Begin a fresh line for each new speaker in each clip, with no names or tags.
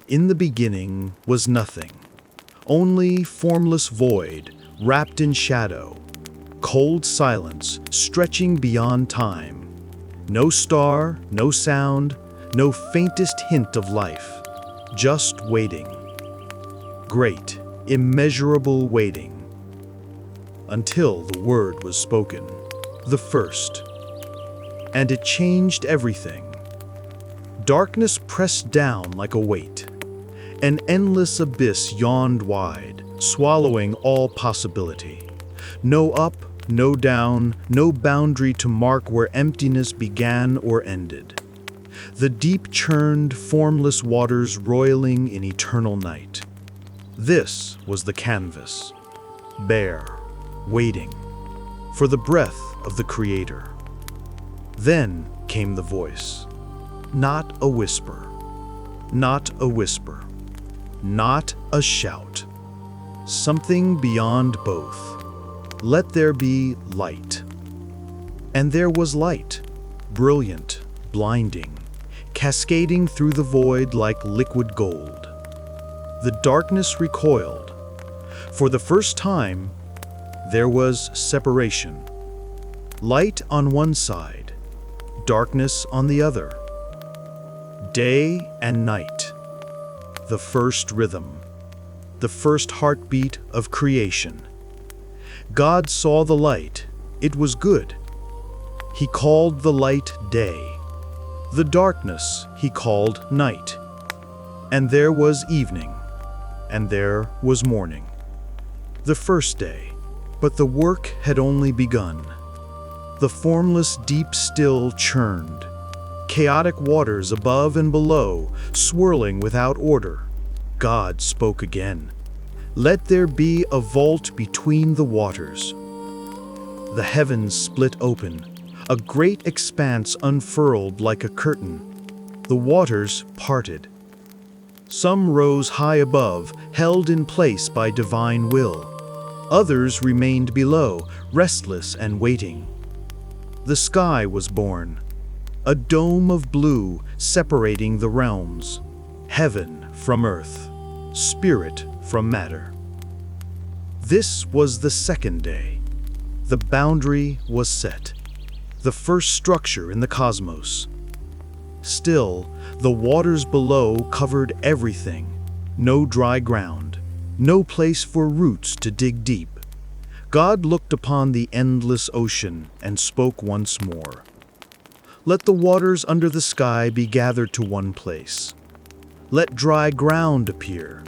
In the beginning was nothing, only formless void wrapped in shadow, cold silence stretching beyond time. No star, no sound, no faintest hint of life, just waiting. Great, immeasurable waiting. Until the word was spoken, the first. And it changed everything. Darkness pressed down like a weight. An endless abyss yawned wide, swallowing all possibility. No up, no down, no boundary to mark where emptiness began or ended. The deep churned, formless waters roiling in eternal night. This was the canvas, bare, waiting, for the breath of the Creator. Then came the voice. Not a whisper, not a whisper, not a shout. Something beyond both. Let there be light. And there was light, brilliant, blinding, cascading through the void like liquid gold. The darkness recoiled. For the first time, there was separation. Light on one side, darkness on the other. Day and night. The first rhythm, the first heartbeat of creation. God saw the light, it was good. He called the light day. The darkness he called night. And there was evening, and there was morning. The first day, but the work had only begun. The formless deep still churned. Chaotic waters above and below, swirling without order. God spoke again. Let there be a vault between the waters. The heavens split open. A great expanse unfurled like a curtain. The waters parted. Some rose high above, held in place by divine will. Others remained below, restless and waiting. The sky was born. A dome of blue separating the realms. Heaven from earth. Spirit from matter. This was the second day. The boundary was set. The first structure in the cosmos. Still, the waters below covered everything. No dry ground. No place for roots to dig deep. God looked upon the endless ocean and spoke once more. Let the waters under the sky be gathered to one place. Let dry ground appear.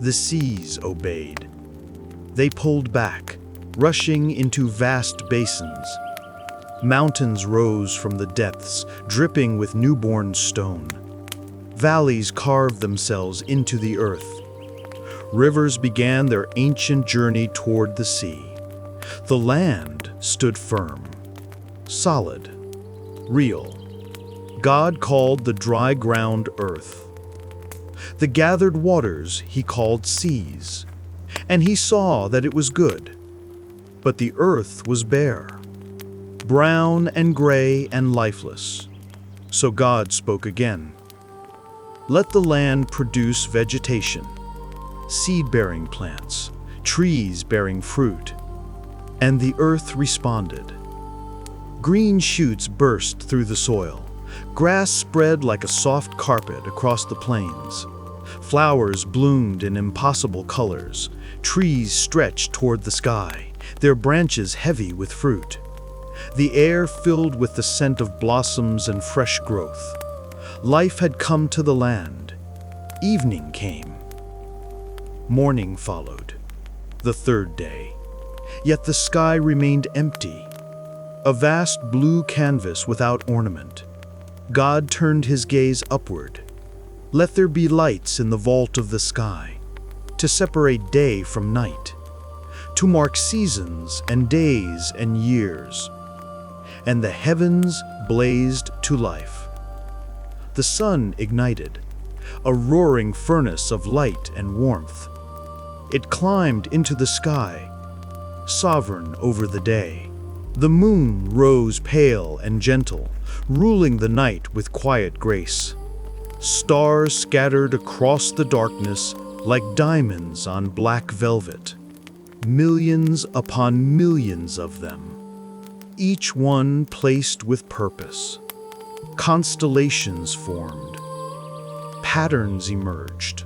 The seas obeyed. They pulled back, rushing into vast basins. Mountains rose from the depths, dripping with newborn stone. Valleys carved themselves into the earth. Rivers began their ancient journey toward the sea. The land stood firm, solid, real. God called the dry ground earth. The gathered waters he called seas, and he saw that it was good. But the earth was bare, brown and gray and lifeless. So God spoke again. Let the land produce vegetation, seed-bearing plants, trees bearing fruit. And the earth responded. Green shoots burst through the soil. Grass spread like a soft carpet across the plains. Flowers bloomed in impossible colors. Trees stretched toward the sky, their branches heavy with fruit. The air filled with the scent of blossoms and fresh growth. Life had come to the land. Evening came. Morning followed, the third day. Yet the sky remained empty, a vast blue canvas without ornament. God turned his gaze upward. Let there be lights in the vault of the sky, to separate day from night, to mark seasons and days and years. And the heavens blazed to life. The sun ignited, a roaring furnace of light and warmth. It climbed into the sky, sovereign over the day. The moon rose pale and gentle, ruling the night with quiet grace. stars scattered across the darkness like diamonds on black velvet. Millions upon millions of them, each one placed with purpose. Constellations formed. Patterns emerged.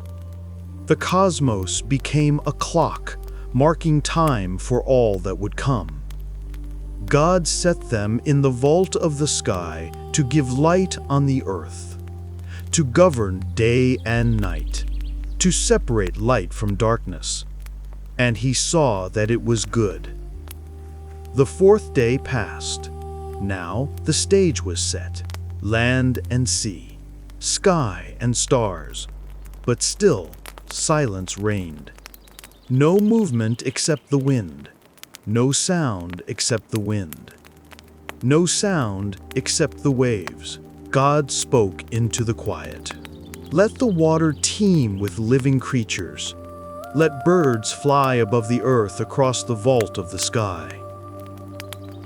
The cosmos became a clock, marking time for all that would come. God set them in the vault of the sky to give light on the earth, to govern day and night, to separate light from darkness. And he saw that it was good. The fourth day passed. Now the stage was set, land and sea, sky and stars, but still silence reigned. No movement except the wind, no sound except the wind, no sound except the waves. God spoke into the quiet. Let the water teem with living creatures. Let birds fly above the earth across the vault of the sky.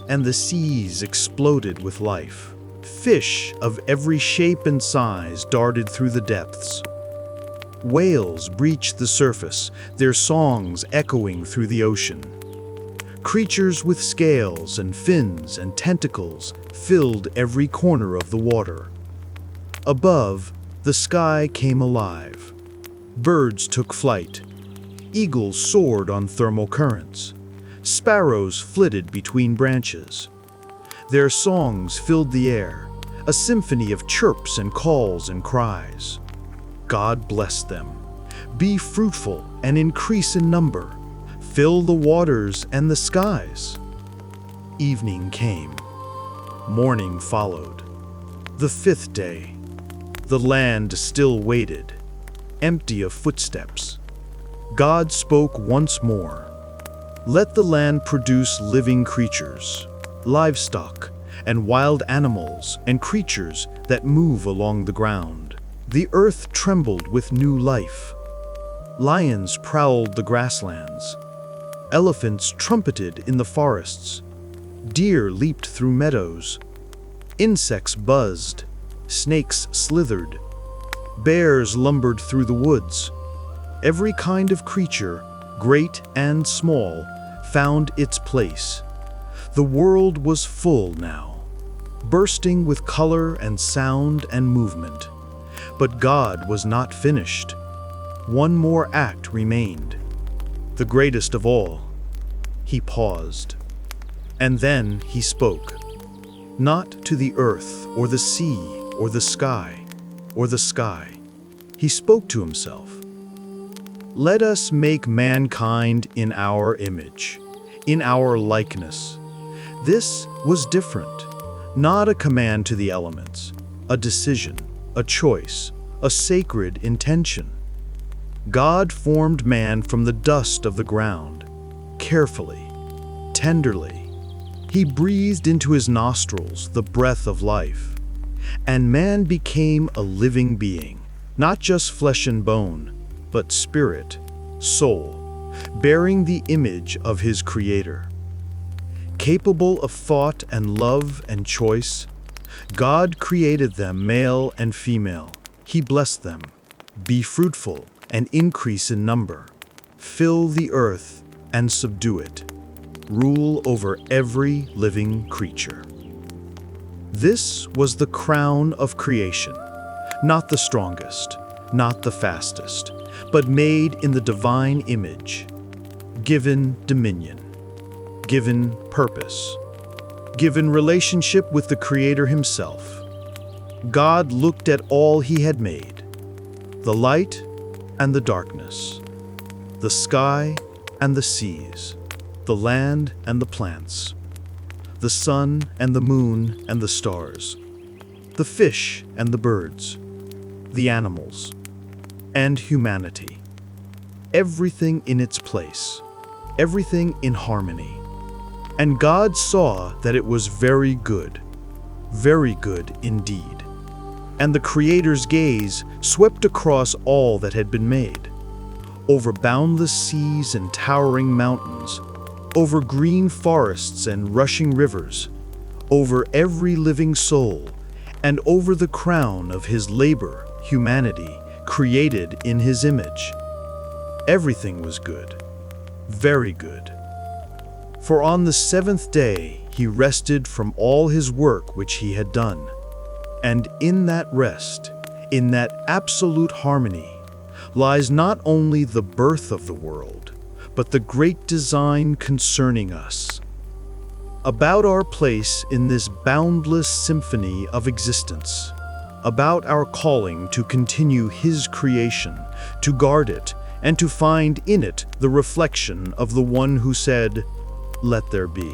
And the seas exploded with life. Fish of every shape and size darted through the depths. Whales breached the surface, their songs echoing through the ocean. Creatures with scales and fins and tentacles filled every corner of the water. Above, the sky came alive. Birds took flight. Eagles soared on thermal currents. Sparrows flitted between branches. Their songs filled the air, a symphony of chirps and calls and cries. God blessed them. Be fruitful and increase in number. Fill the waters and the skies. Evening came. Morning followed. The fifth day. The land still waited, empty of footsteps. God spoke once more. Let the land produce living creatures, livestock, and wild animals and creatures that move along the ground. The earth trembled with new life. Lions prowled the grasslands. Elephants trumpeted in the forests. Deer leaped through meadows. Insects buzzed. Snakes slithered. Bears lumbered through the woods. Every kind of creature, great and small, found its place. The world was full now, bursting with color and sound and movement. But God was not finished. One more act remained. The greatest of all. He paused. And then he spoke. Not to the earth or the sea or the sky or the sky. He spoke to himself. Let us make mankind in our image, in our likeness. This was different. Not a command to the elements, a decision, a choice, a sacred intention. God formed man from the dust of the ground, carefully, tenderly. He breathed into his nostrils the breath of life, and man became a living being, not just flesh and bone, but spirit, soul, bearing the image of his Creator. Capable of thought and love and choice, God created them male and female. He blessed them. Be fruitful and increase in number. Fill the earth and subdue it. Rule over every living creature. This was the crown of creation, not the strongest, not the fastest, but made in the divine image, given dominion, given purpose, given relationship with the Creator himself. God looked at all he had made, the light and the darkness, the sky and the seas, the land and the plants, the sun and the moon and the stars, the fish and the birds, the animals, and humanity. Everything in its place, everything in harmony. And God saw that it was very good indeed. And the Creator's gaze swept across all that had been made, over boundless seas and towering mountains, over green forests and rushing rivers, over every living soul, and over the crown of his labor, humanity, created in his image. Everything was good, very good. For on the seventh day he rested from all his work which he had done. And in that rest, in that absolute harmony, lies not only the birth of the world, but the great design concerning us. About our place in this boundless symphony of existence, about our calling to continue His creation, to guard it, and to find in it the reflection of the one who said, "Let there be."